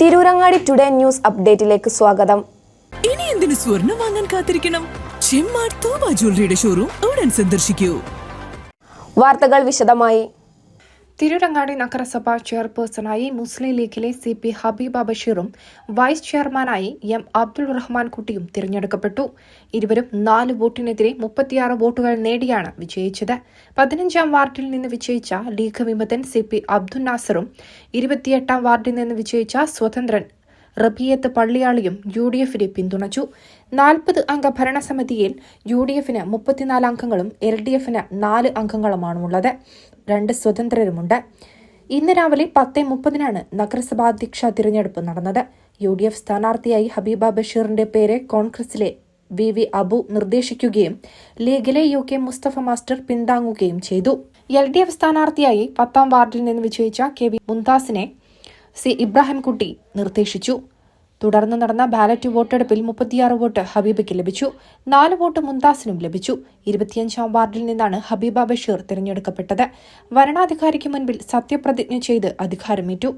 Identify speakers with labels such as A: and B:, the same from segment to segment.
A: Tirurangadi today news അപ്ഡേറ്റിലേക്ക് സ്വാഗതം.
B: ഇനി എന്തിനു സ്വർണം വാങ്ങാൻ കാത്തിരിക്കണം? ചെമ്മാട് തോബ ജ്വല്ലറിയുടെ ഷോറൂം ഉടൻ സന്ദർശിക്കൂ.
A: വാർത്തകൾ വിശദമായി.
C: തിരൂരങ്ങാടി നഗരസഭ ചെയർപേഴ്സണായി മുസ്ലിം ലീഗിലെ CP ഹബീബ ബഷീറും വൈസ് ചെയർമാനായി M അബ്ദുൾ റഹ്മാൻ കുട്ടിയും തിരഞ്ഞെടുക്കപ്പെട്ടു. ഇരുവരും 4 വോട്ടിനെതിരെ 36 വോട്ടുകൾ നേടിയാണ് വിജയിച്ചത്. 15-ാം വാർഡിൽ നിന്ന് വിജയിച്ച ലീഗ് വിമതൻ CP അബ്ദുൽ നാസറും 28-ാം വാർഡിൽ നിന്ന് വിജയിച്ച സ്വതന്ത്രൻ റബിയത്ത് പള്ളിയാളിയും UDF-നെ പിന്തുണച്ചു. 40 അംഗ ഭരണസമിതിയിൽ UDF-ന് 34 അംഗങ്ങളും LDF-ന് 4 അംഗങ്ങളുമാണുള്ളത്. 2 സ്വതന്ത്രരുമുണ്ട്. ഇന്ന് രാവിലെ 10:30 നഗരസഭാധ്യക്ഷ തിരഞ്ഞെടുപ്പ് നടന്നത്. UDF സ്ഥാനാർത്ഥിയായി ഹബീബ ബഷീറിന്റെ പേര് കോൺഗ്രസിലെ VV അബു നിർദ്ദേശിക്കുകയും ലീഗിലെ UK മുസ്തഫ മാസ്റ്റർ പിന്താങ്ങുകയും ചെയ്തു. LDF സ്ഥാനാർത്ഥിയായി 10-ാം വാർഡിൽ നിന്ന് വിജയിച്ച KV മുംതാസിനെ C ഇബ്രാഹിംകുട്ടി നിർദ്ദേശിച്ചു. തുടർന്ന് നടന്ന ബാലറ്റ് വോട്ടെടുപ്പിൽ 36 വോട്ട് ഹബീബയ്ക്ക് ലഭിച്ചു. 4 വോട്ട് മുംതാസിനും ലഭിച്ചു. 25-ാം വാർഡിൽ നിന്നാണ് ഹബീബ ബഷീർ തിരഞ്ഞെടുക്കപ്പെട്ടത്. വരണാധികാരിക്ക് മുൻപിൽ സത്യപ്രതിജ്ഞ ചെയ്ത് അധികാരമേറ്റു.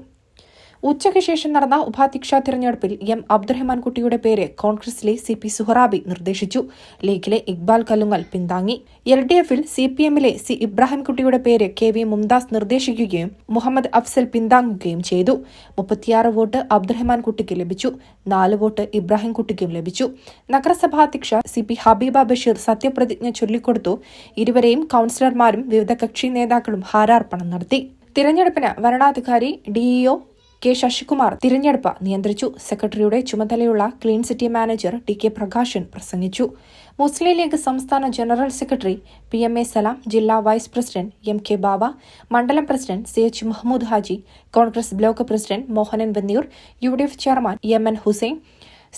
C: ഉച്ചയ്ക്ക് ശേഷം നടന്ന ഉപാധ്യക്ഷ തിരഞ്ഞെടുപ്പിൽ M അബ്ദുറഹ്മാൻ കുട്ടിയുടെ പേര് കോൺഗ്രസിലെ CP സുഹറാബി നിർദ്ദേശിച്ചു. ലീഗിലെ ഇക്ബാൽ കല്ലുങ്ങൽ പിന്താങ്ങി. LDF-ൽ CPM-ലെ C ഇബ്രാഹിംകുട്ടിയുടെ പേര് KV മുംതാസ് നിർദ്ദേശിക്കുകയും മുഹമ്മദ് അഫ്സൽ പിന്താങ്ങുകയും ചെയ്തു. 36 വോട്ട് അബ്ദുറഹ്മാൻ കുട്ടിക്ക് ലഭിച്ചു. 4 വോട്ട് ഇബ്രാഹിംകുട്ടിക്കും ലഭിച്ചു. നഗരസഭാധ്യക്ഷ CP ഹബീബ ബഷീർ സത്യപ്രതിജ്ഞ ചൊല്ലിക്കൊടുത്തു. ഇരുവരെയും കൌൺസിലർമാരും വിവിധ കക്ഷി നേതാക്കളും ഹാരാർപ്പണം നടത്തി. തിരഞ്ഞെടുപ്പിന് വരണാധികാരി DEO K ശശികുമാർ തിരഞ്ഞെടുപ്പ് നിയന്ത്രിച്ചു. സെക്രട്ടറിയുടെ ചുമതലയുള്ള clean city manager DK Prakashan പ്രസംഗിച്ചു. മുസ്ലിം ലീഗ് സംസ്ഥാന ജനറൽ സെക്രട്ടറി PMA സലാം, ജില്ലാ വൈസ് പ്രസിഡന്റ് MK ബാബ, മണ്ഡലം president CH Muhammad Haji, Congress block president Mohanan Vanniyur, UDF chairman MN Hussain,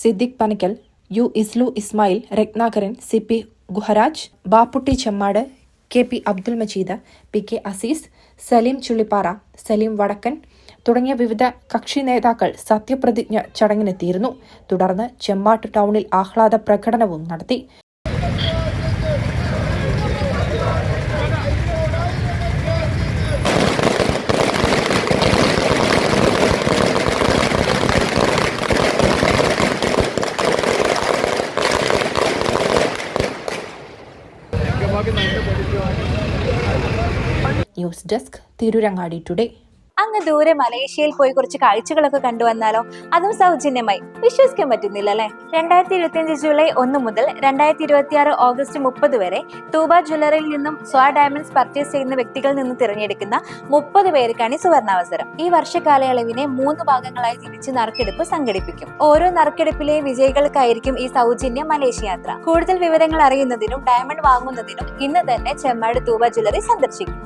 C: Siddique Panakkal, U ഇസ്ലു Ismail, Ratnakaran, CP Guharaj, Bapputty Chemmad, KP Abdul Majeed, PK Aziz, Saleem Chullipara, Saleem Vadakkan തുടങ്ങിയ വിവിധ കക്ഷി നേതാക്കൾ സത്യപ്രതിജ്ഞ ചടങ്ങിനെത്തിയിരുന്നു. തുടർന്ന് ചെമ്മാട്ട് ടൗണിൽ ആഹ്ലാദ പ്രകടനവും നടത്തി. News desk Tirurangadi today.
D: അങ്ങ് ദൂരെ മലേഷ്യയിൽ പോയി കുറച്ച് കാഴ്ചകളൊക്കെ കണ്ടുവന്നാലോ? അതും സൗജന്യമായി. വിശ്വസിക്കാൻ പറ്റുന്നില്ല അല്ലെ? 2025 ജൂലൈ 1 മുതൽ 2026 ഓഗസ്റ്റ് 30 വരെ തൂബ ജ്വല്ലറിയിൽ നിന്നും സ്വാ ഡയമണ്ട്സ് പർച്ചേസ് ചെയ്യുന്ന വ്യക്തികളിൽ നിന്ന് തിരഞ്ഞെടുക്കുന്ന 30 പേർക്കാണ് സുവർണാവസരം. ഈ വർഷകാലയളവിനെ 3 ഭാഗങ്ങളായി തിരിച്ച് നറുക്കെടുപ്പ് സംഘടിപ്പിക്കും. ഓരോ നറുക്കെടുപ്പിലെ വിജയികൾക്കായിരിക്കും ഈ സൗജന്യ മലേഷ്യ യാത്ര. കൂടുതൽ വിവരങ്ങൾ അറിയുന്നതിനും ഡയമണ്ട് വാങ്ങുന്നതിനും ഇന്ന് തന്നെ ചെമ്മാട് തൂബ ജ്വല്ലറി സന്ദർശിക്കും.